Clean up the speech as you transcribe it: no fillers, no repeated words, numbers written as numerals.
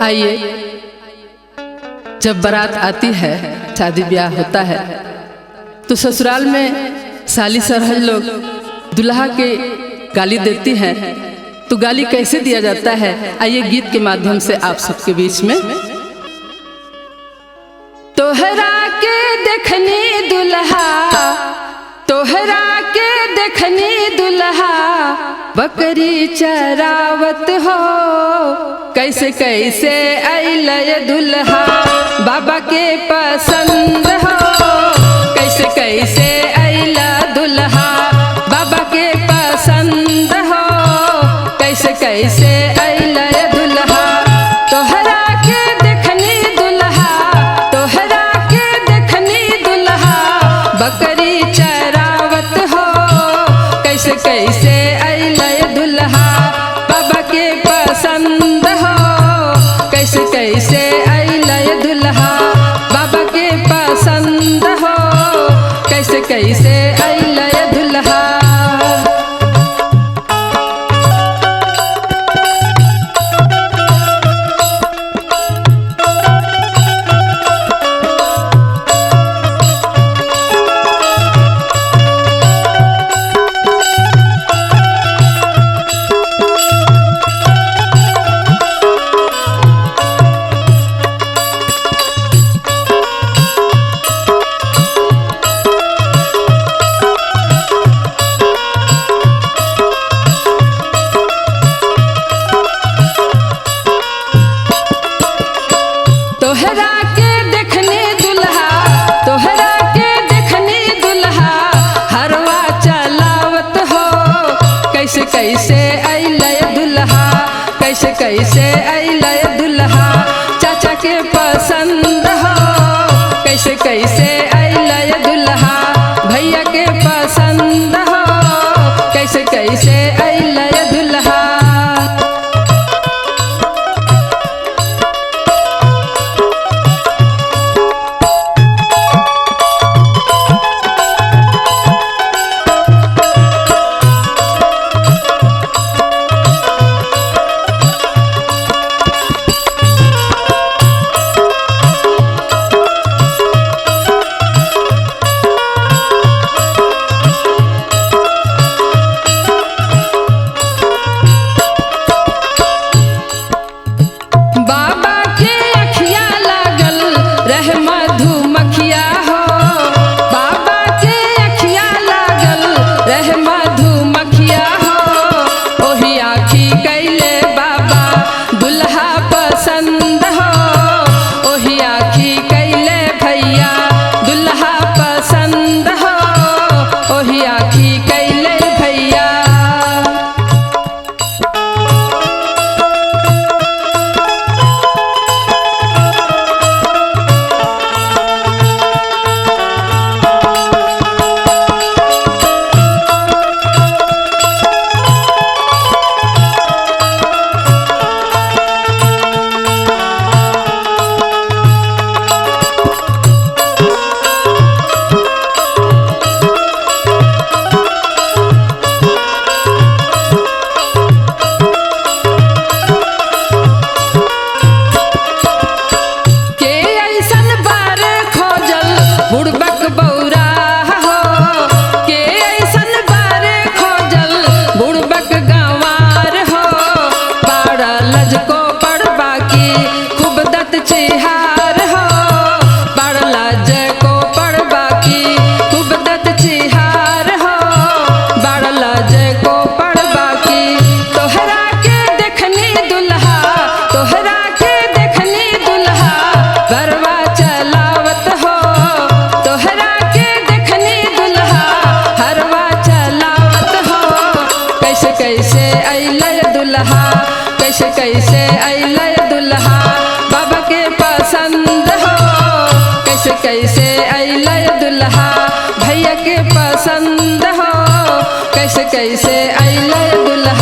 आइए, जब बारात आती है, शादी ब्याह होता है, तो ससुराल में साली सरहज लोग दुल्हा के गाली देती हैं। तो गाली कैसे दिया जाता है, आइए गीत के माध्यम से आप सबके बीच में। तोहरा के देखनी दुल्हा, तोहरा के देखनी दुल्हा, बकरी चरावत हो। कैसे कैसे अइला ये दुल्हा, बाबा के पसंद हो। कैसे कैसे अइला दुल्हा, बाबा के पसंद हो। कैसे कैसे अइला ये दुल्हा, तोहरा के देखनी दुल्हा, तोहरा के देखनी दुल्हा, बकरी चरावत हो। कैसे कैसे अइला ये दुल्हा, बाबा के पसंद हो। कैसे कैसे अइला ये दुल्हा, बाबा के पसंद हो। कैसे कैसे अइला ये दुल्हा। तोहरा के देखनी दुल्हा, तोहरा के देखनी दुल्हा, हरवा चलावत हो। कैसे कैसे अइला ये दुल्हा, कैसे कैसे अइला ये दुल्हा, चाचा के पसंद हो। कैसे कैसे अइला ये दुल्हा, भैया के पसंद हो। कैसे कैसे अइला ये दुल्हा। बाबा के अखिया लागल रह मधुमक्खिया हो। बाबा के अखिया लागल रह मधुमक्खिया हो। ओही आखी कैले बाबा दुल्हा पसंद हो। ओही आखी कैले भैया दुल्हा पसंद हो। ओही आखी कैले भैया। के ऐसन बार खोजल बुड़बक बौरा हो। के ऐसन बार खोजल बुड़बक गंवार हो। पाड़ा लजको पड़बा की खूब दत चिहार हो। पाड़ा लजको पड़बा की खूब दत चिहार हो। पाड़ा लजको पड़बा की। तोहरा के देखनी दुल्हा, तोहरा के देखनी दुल्हा, गरबा चलावत हो। तोहरा के देखनी दुल्हा, हरवा चलावत हो। कैसे कैसे अइला ये दुल्हा, कैसे कैसे अइला ये दुल्हा, बाबा के पसंद हो। कैसे कैसे अइला ये दुल्हा, भैया के पसंद हो। कैसे कैसे अइला ये दुल्हा।